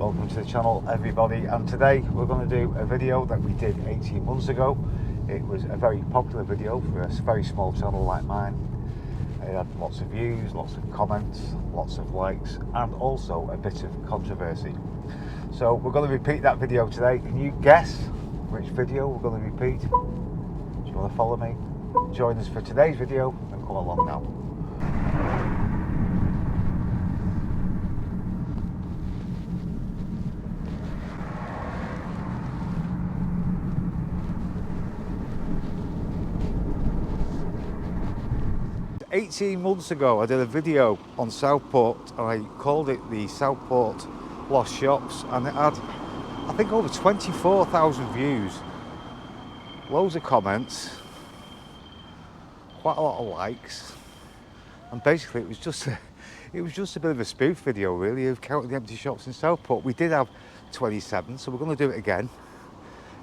Welcome to the channel, everybody, and today we're going to do a video that we did 18 months ago. It was a very popular video for a very small channel like mine. It had lots of views, lots of comments, lots of likes, and also a bit of controversy. So we're going to repeat that video today. Can you guess which video we're going to repeat? Do you want to follow me? Join us for today's video and come along now. 18 months ago I did a video on Southport and I called it the Southport Lost Shops, and it had, I think, over 24,000 views, loads of comments, quite a lot of likes, and basically it was just a bit of a spoof video really of counting the empty shops in Southport. We did have 27, so we're going to do it again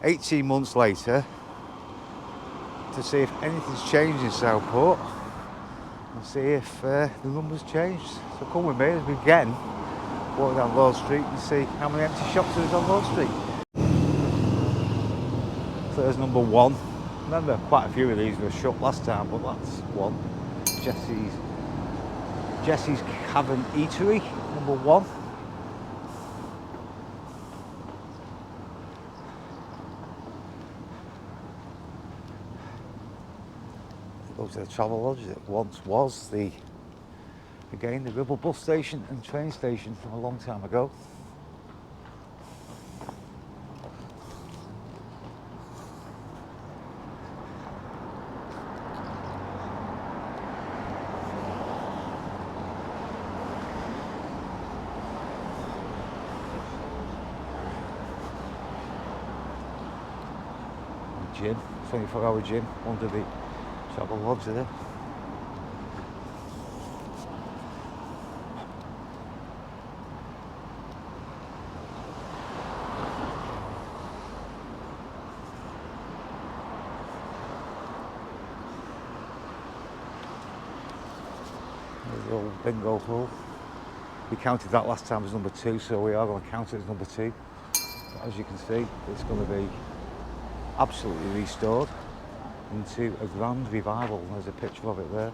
18 months later to see if anything's changed in Southport and see if the numbers changed. So come with me as we again walk down Lord Street and see how many empty shops there is on Lord Street. So there's number one. Remember, quite a few of these were shut last time, but that's one. Jesse's Cavern Eatery, number one. Go to the travel lodge that once was the Ribble bus station and train station from a long time ago. Gym, 24-hour gym under the travel lodge there. There's the old bingo hall. We counted that last time as number 2, so we are going to count it as number 2. But as you can see, it's going to be absolutely restored into a grand revival. There's a picture of it there.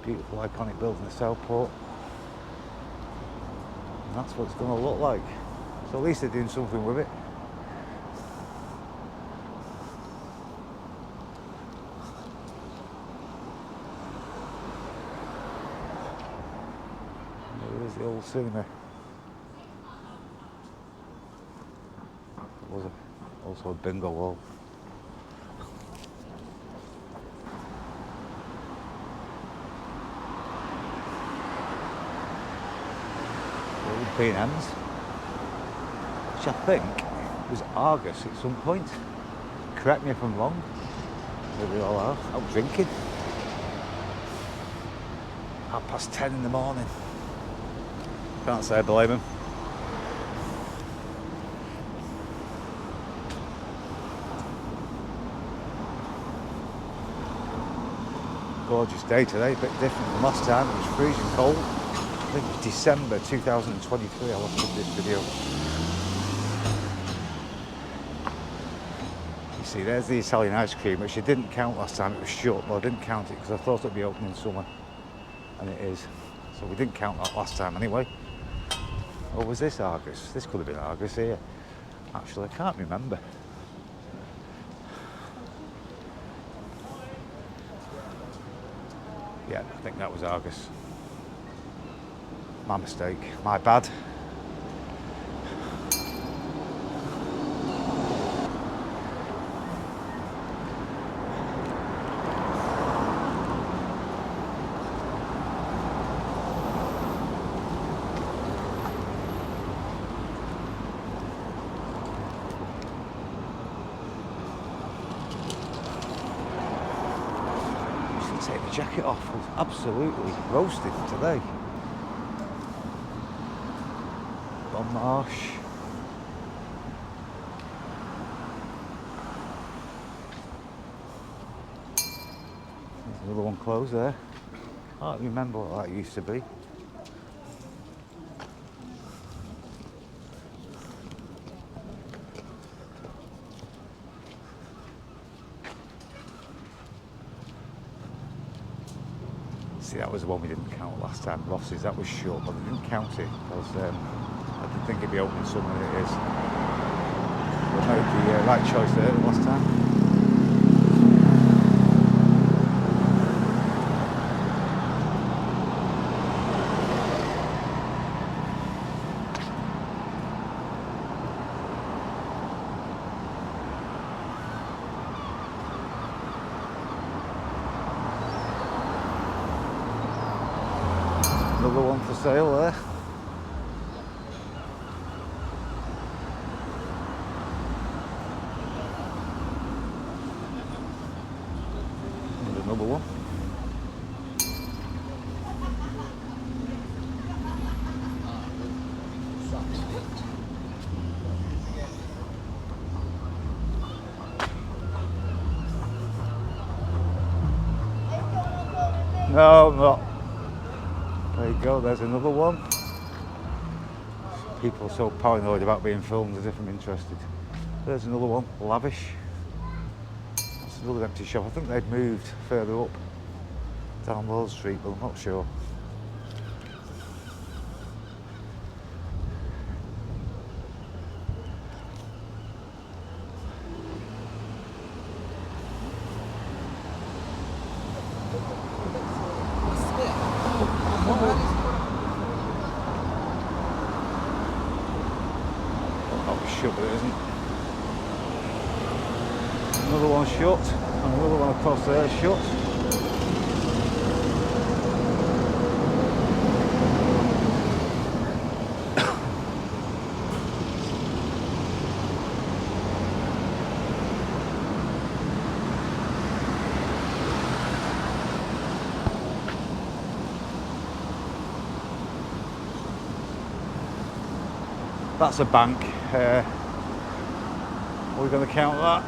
Beautiful iconic building at Southport. And that's what it's going to look like. So at least they're doing something with it. There's the old cinema. There was also a bingo wall. Old B&M's, which I think was Argus at some point. Correct me if I'm wrong. Maybe they all are. Out drinking. 10:30 in the morning. Can't say I blame them. Gorgeous day today, a bit different from last time. It was freezing cold. I think it was December 2023 I last did this video. You see, there's the Italian ice cream, which I didn't count last time. It was shut, but I didn't count it because I thought it'd be open in summer, and it is. So we didn't count that last time anyway. Or was this Argus? This could have been Argus here. Actually, I can't remember. Yeah, I think that was Argus. My mistake, my bad. Take the jacket off. I was absolutely roasted today. Bon Marsh. There's another one closed there. I don't remember what that used to be. See, that was the one we didn't count last time, Ross's. That was short, but I didn't count it because I didn't think it'd be open summer, and it is. We made the right choice there last time. Another one for sale there. And another one. No, I'm not. There you go, there's another one. People are so paranoid about being filmed as if I'm interested. There's another one, Lavish. That's another empty shop. I think they'd moved further up down Lord Street, but I'm not sure. Shut, but it isn't. Another one shut, and another one across there shut. That's a bank. Are we going to count that?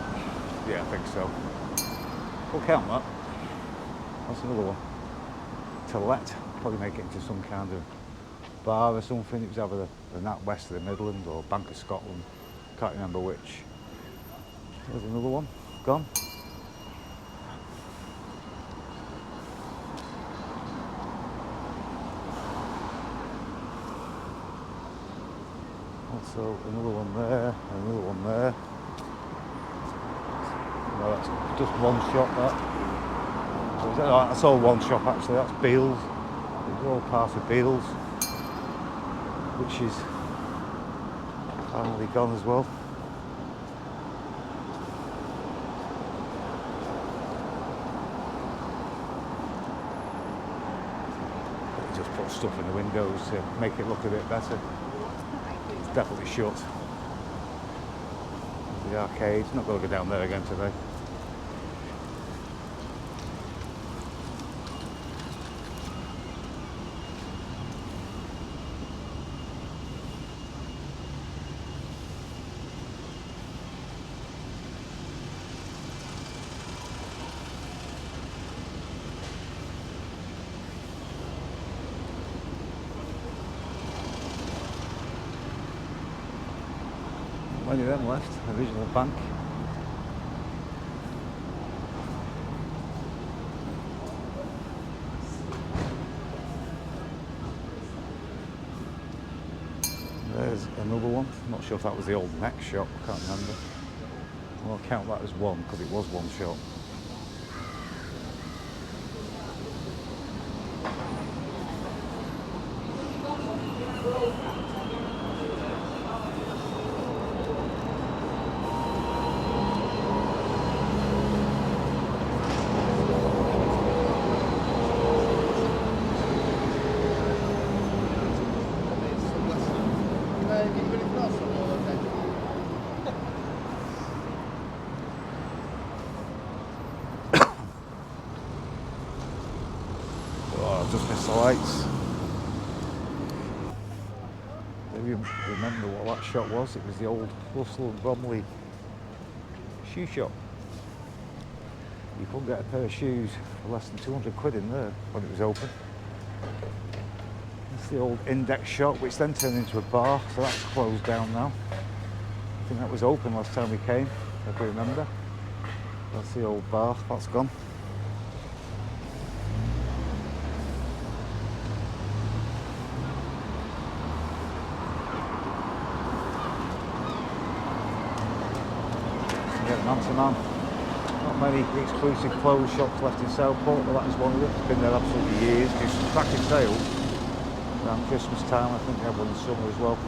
Yeah, I think so. We'll count that. That's another one. To let. Probably make it into some kind of bar or something. It was either the Nat West of the Midland or Bank of Scotland. Can't remember which. There's another one. Gone. Also another one there, and another one there. No, that's just one shop, that. Oh, that's all one shop actually, that's Beals. It's all part of Beals, which is finally gone as well. They just put stuff in the windows to make it look a bit better. It's definitely shut. The arcade, not going to go down there again today. Only them left, original bank. There's another one. Not sure if that was the old neck shop, can't remember. I'll count that as one because it was one shop. Just missed the lights. Maybe you remember what that shop was? It was the old Russell and Bromley shoe shop. You couldn't get a pair of shoes for less than 200 quid in there when it was open. It's the old Index shop, which then turned into a bar, so that's closed down now. I think that was open last time we came, if I remember. That's the old bar, that's gone. Yeah, man to man. Not many exclusive clothes shops left in Southport, but that is one of them. It's been there absolutely years. Do some cracking sales around Christmas time. I think they have one in the summer as well.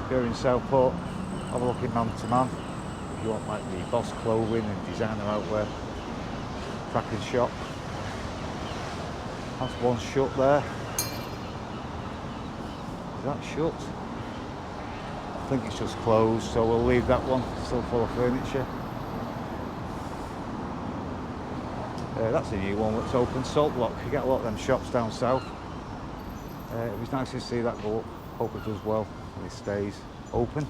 If you're in Southport, have a look at Man to Man. If you want like the Boss clothing and designer outwear, cracking shop. That's one shut there. Is that shut? I think it's just closed, so we'll leave that one. Still full of furniture. That's a new one that's open. Southport. You get a lot of them shops down south. It was nice to see that go up. Hope it does well and it stays open.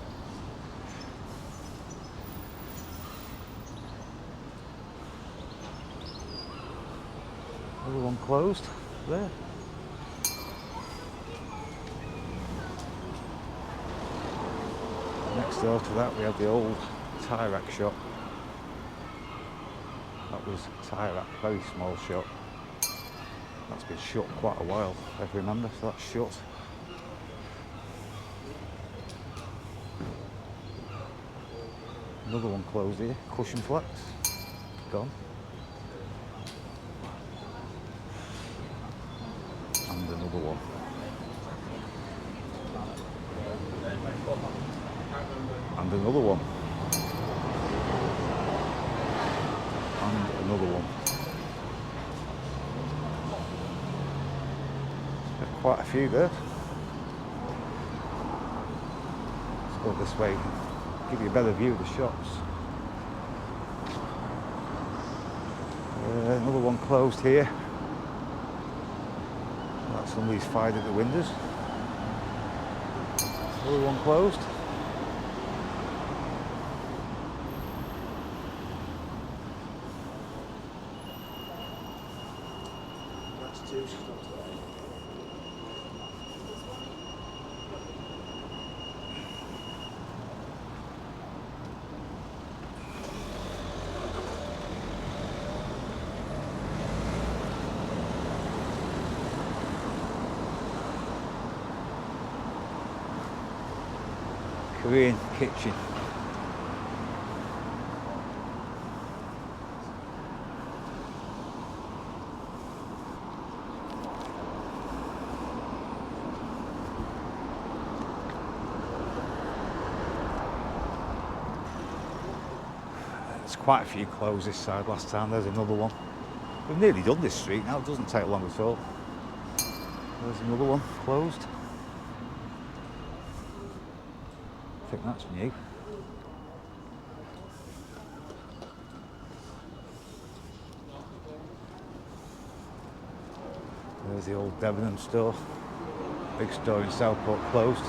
Another one closed there. Next door to that we had the old tie rack shop. That was tie rack, very small shop. That's been shut quite a while, if I remember, so that's shut. Another one closed here, Cushion Flex, gone. And another one. And another one. And another one. There's quite a few there. Let's go this way, give you a better view of the shops. Another one closed here. That's somebody's fired at the windows. Another one closed. Korean kitchen. There's quite a few closed this side last time. There's another one. We've nearly done this street now, it doesn't take long at all. There's another one closed. I think that's new. There's the old Debenham store. Big store in Southport closed.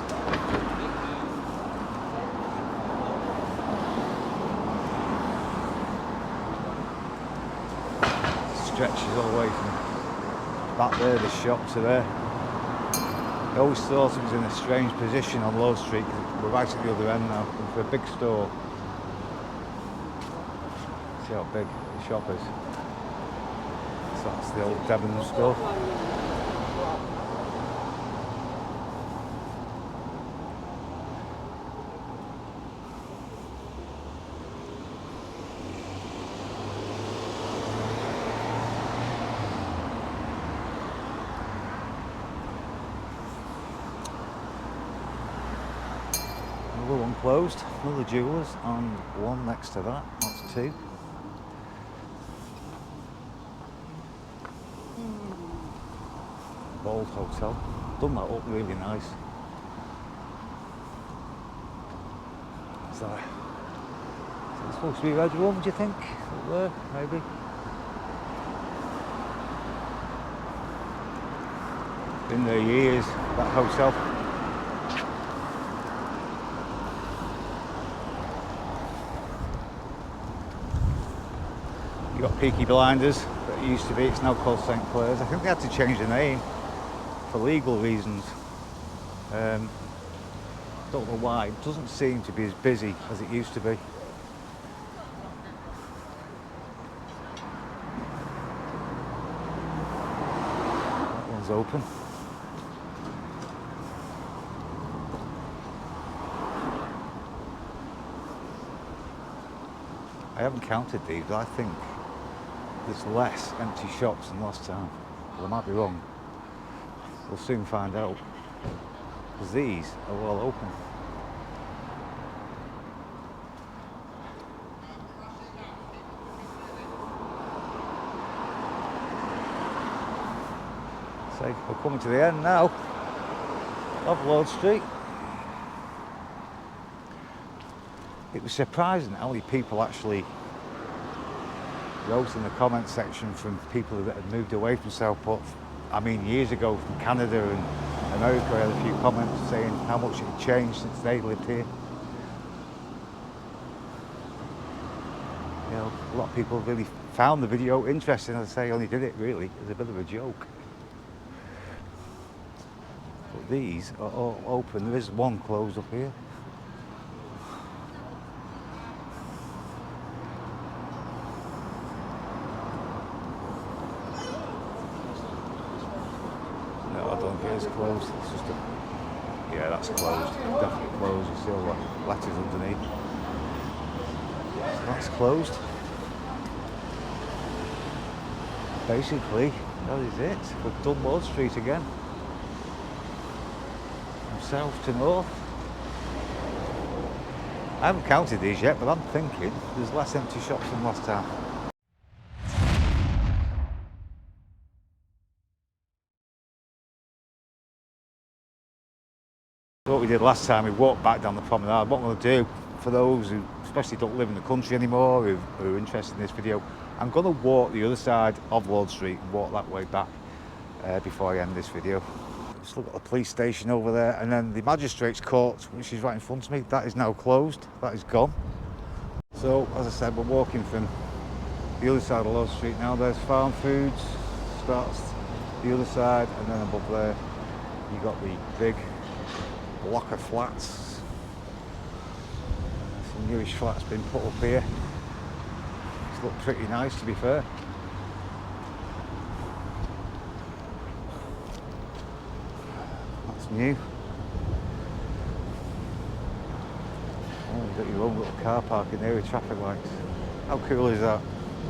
Stretches all the way from back there, the shop, to there. I always thought it was in a strange position on Lord Street because we're right at the other end now. And for a big store, see how big the shop is. So that's the old Debenham store. Another one closed, another jewellers, and one next to that, that's two. Old hotel, done that up really nice. So it's supposed to be a red room, do you think? Up there, maybe. Been there years, that hotel. You got Peaky Blinders, that it used to be. It's now called St Clair's. I think they had to change the name for legal reasons. Don't know why. It doesn't seem to be as busy as it used to be. That one's open. I haven't counted these, but I think there's less empty shops than last time. Well, I might be wrong. We'll soon find out. Because these are all open. So we're coming to the end now of Lord Street. It was surprising how many people actually wrote in the comment section from people that had moved away from Southport. I mean, years ago from Canada and America. I had a few comments saying how much it had changed since they lived here. You know, a lot of people really found the video interesting. As I say, I only did it really as a bit of a joke. But these are all open. There is one closed up here. No, I don't think it's closed. It's just a... Yeah, that's closed. Definitely closed. You see all the letters underneath. So that's closed. Basically, that is it. We've done Lord Street again. From south to north. I haven't counted these yet, but I'm thinking there's less empty shops than last time. So what we did last time, we walked back down the promenade. What I'm going to do for those who especially don't live in the country anymore, who are interested in this video, I'm going to walk the other side of Lord Street and walk that way back before I end this video. Just look at the police station over there, and then the magistrate's court, which is right in front of me, that is now closed. That is gone. So as I said, we're walking from the other side of Lord Street now. There's Farm Foods, starts the other side, and then above there you got the big block of flats. Some newish flats been put up here. It's looked pretty nice, to be fair. That's new. Oh, you've got your own little car park in there with traffic lights. How cool is that?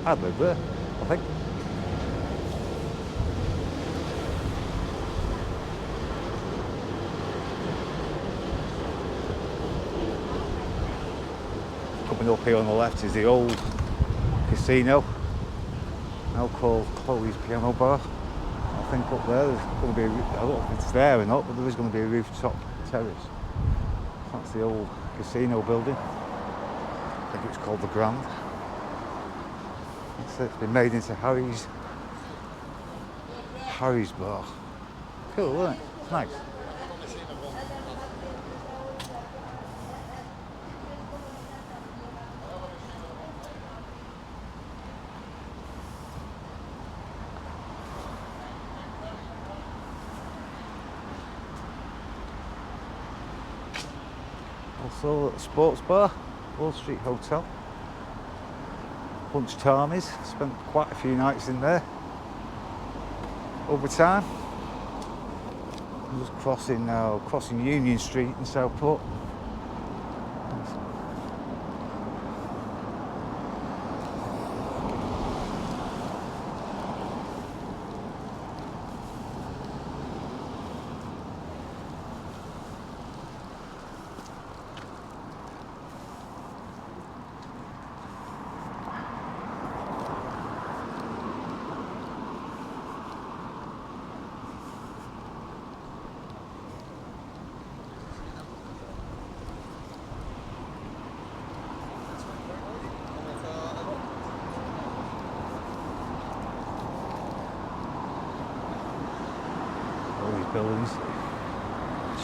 I'd live there, I think. Coming up here on the left is the old casino, now called Chloe's Piano Bar. I think up there there's going to be, I don't know if it's there or not, but there is going to be a rooftop terrace. That's the old casino building. I think it's called the Grand. It's been made into Harry's Bar. Cool, isn't it? It's nice. Also at the sports bar, Wall Street Hotel. Punch Tarmies, spent quite a few nights in there over time. I'm just crossing now, crossing Union Street in Southport. Buildings.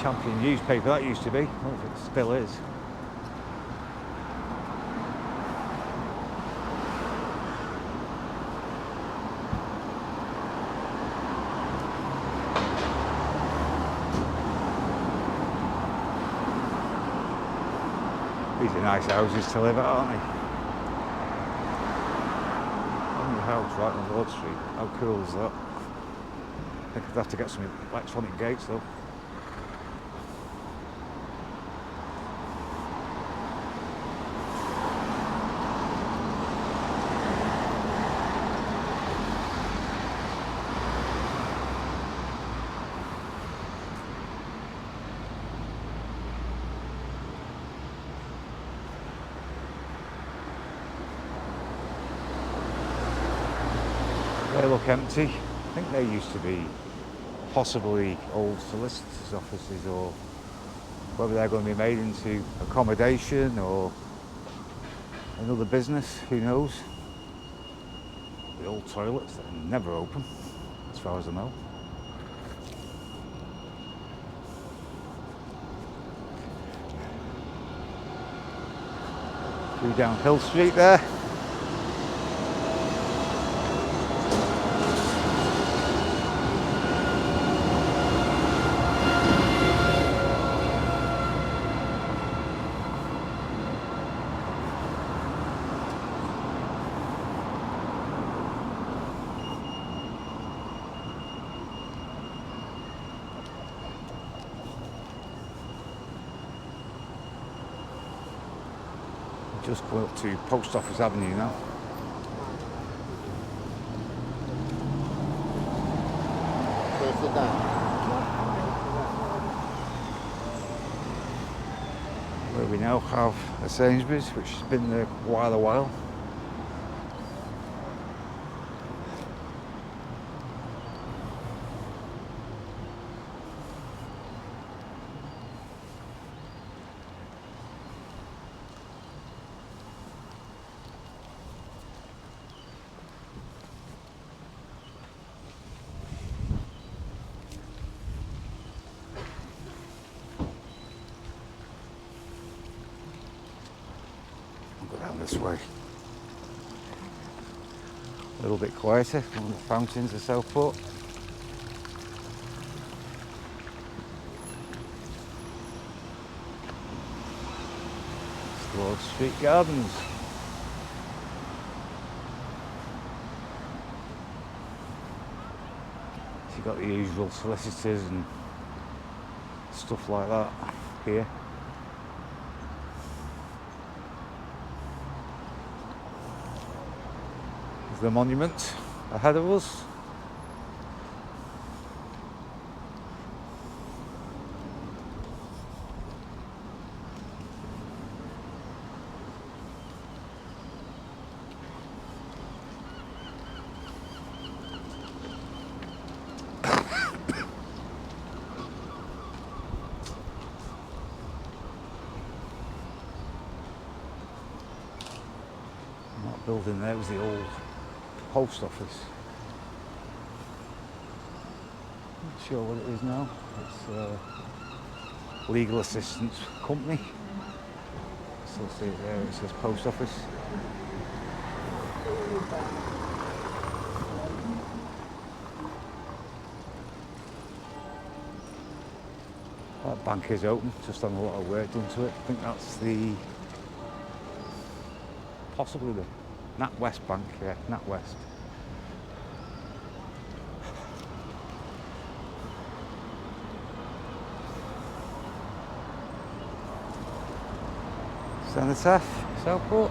Champion newspaper that used to be. I don't know if it still is. These are nice houses to live at, aren't they? Only a house right on Lord Street. How cool is that? I think I'd have to get some electronic gates though. They look empty. I think they used to be possibly old solicitors' offices, or whether they're going to be made into accommodation or another business, who knows. The old toilets that are never open, as far as I know. Through down Hill Street there. Just go up to Post Office Avenue now. Where we now have a Sainsbury's, which has been there quite a while. Down this way. A little bit quieter, one of the fountains of Southport. It's Lord Street Gardens. So you've got the usual solicitors and stuff like that here. The monument ahead of us. That building there was the old post office. Not sure what it is now. It's a legal assistance company. Still see it there, it says post office. That bank is open, just on a lot of work done to it. I think that's the, possibly the NatWest Bank, yeah, NatWest. Cenotaph, Southport.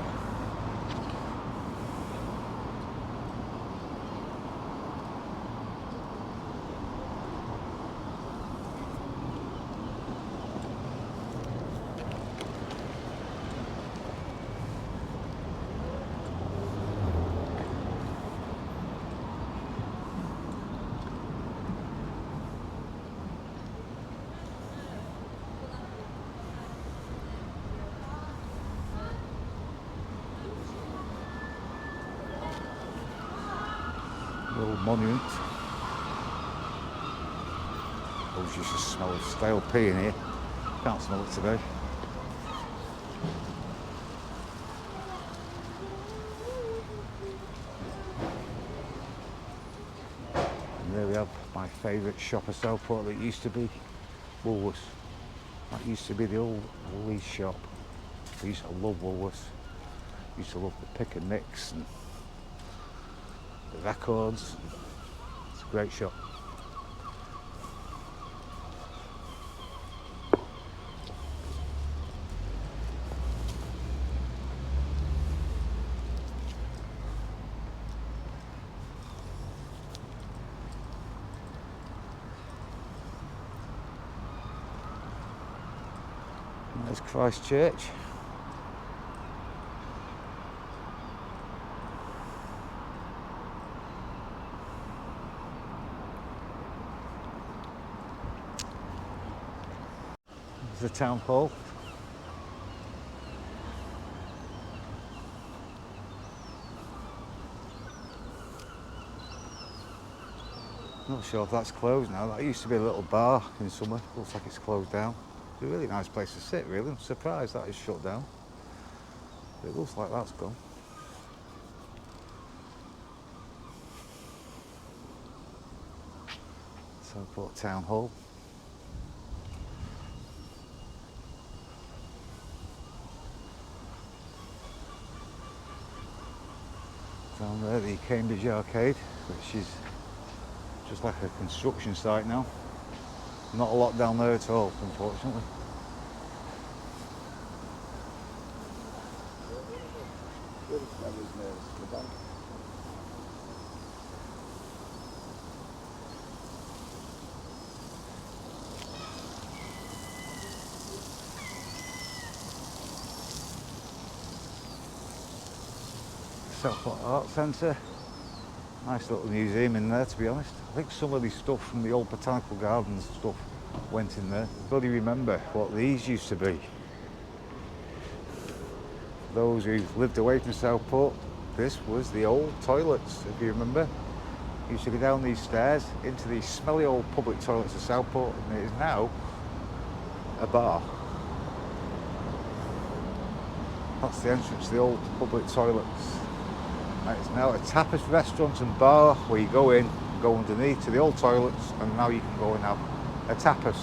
Little monument. Oh, you should smell of stale pea in here. Can't smell it today. And there we have my favourite shop of Southport that used to be Woolworths. That used to be the old Woolies shop. I used to love Woolworths. I used to love the pick and mix and the records. It's a great shop. And there's Christchurch. The town hall. Not sure if that's closed now. That used to be a little bar in summer. Looks like it's closed down. It's a really nice place to sit, really. I'm surprised that is shut down. But it looks like that's gone. Southport Town Hall. Down there, the Cambridge Arcade, which is just like a construction site now. Not a lot down there at all, unfortunately. Southport Art Centre. Nice little museum in there, to be honest. I think some of the stuff from the old botanical gardens stuff went in there. Bloody remember what these used to be. For those who've lived away from Southport, this was the old toilets, if you remember. You used to go down these stairs into these smelly old public toilets of Southport, and it is now a bar. That's the entrance to the old public toilets. And it's now a tapas restaurant and bar where you go in, go underneath to the old toilets, and now you can go and have a tapas.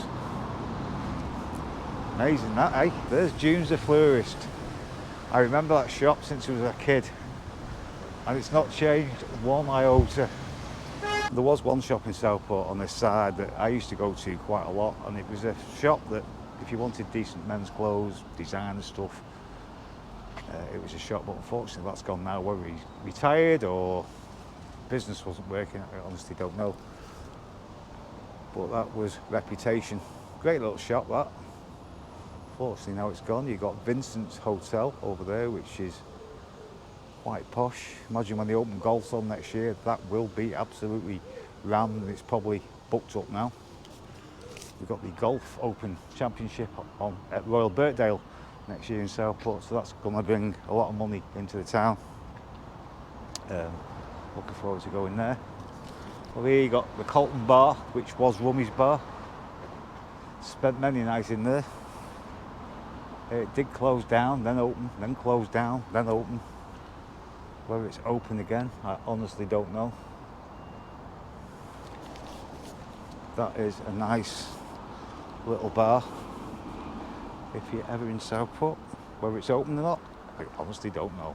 Amazing that, eh? There's June's the Florist. I remember that shop since I was a kid, and it's not changed one iota. There was one shop in Southport on this side that I used to go to quite a lot, and it was a shop that if you wanted decent men's clothes, designer stuff, it was a shop, but unfortunately that's gone now. Whether he's retired or business wasn't working, I honestly don't know. But that was Reputation. Great little shop, that. Unfortunately now it's gone. You've got Vincent's Hotel over there, which is quite posh. Imagine when they open golf's on next year, that will be absolutely rammed, and it's probably booked up now. We've got the Golf Open Championship on at Royal Birkdale next year in Southport, so that's going to bring a lot of money into the town. Looking forward to going there. Well, here you got the Colton Bar, which was Rummy's Bar. Spent many nights in there. It did close down, then open, then close down, then open. Whether it's open again, I honestly don't know. That is a nice little bar. If you're ever in Southport, whether it's open or not, I honestly don't know.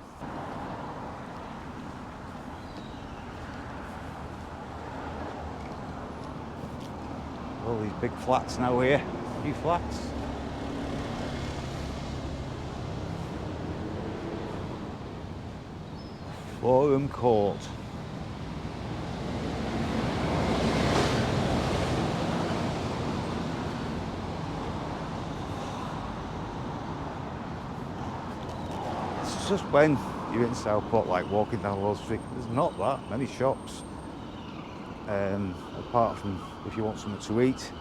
All these big flats now here, new flats. Forum Court. Just when you're in Southport, like walking down Wall Street, there's not that many shops. Apart from if you want something to eat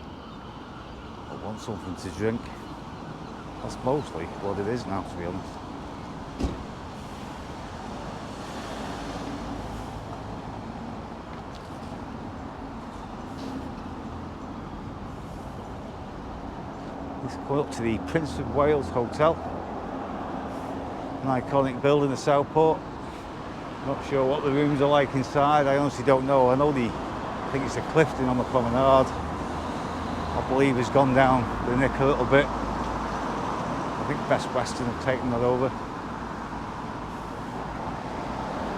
or want something to drink. That's mostly what it is now, to be honest. Let's go up to the Prince of Wales Hotel. An iconic building in Southport. Not sure what the rooms are like inside, I honestly don't know. I know I think it's the Clifton on the promenade. I believe has gone down the nick a little bit. I think Best Western have taken that over.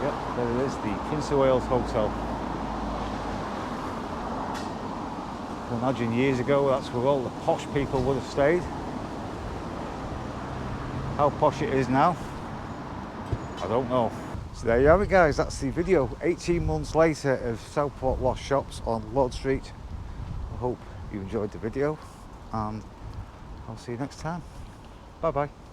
Yep, there it is, the Prince of Wales Hotel. I can imagine years ago that's where all the posh people would have stayed. How posh it is now, I don't know. So there you have it, guys, that's the video 18 months later of Southport lost shops on Lord Street. I hope you enjoyed the video and I'll see you next time. Bye bye.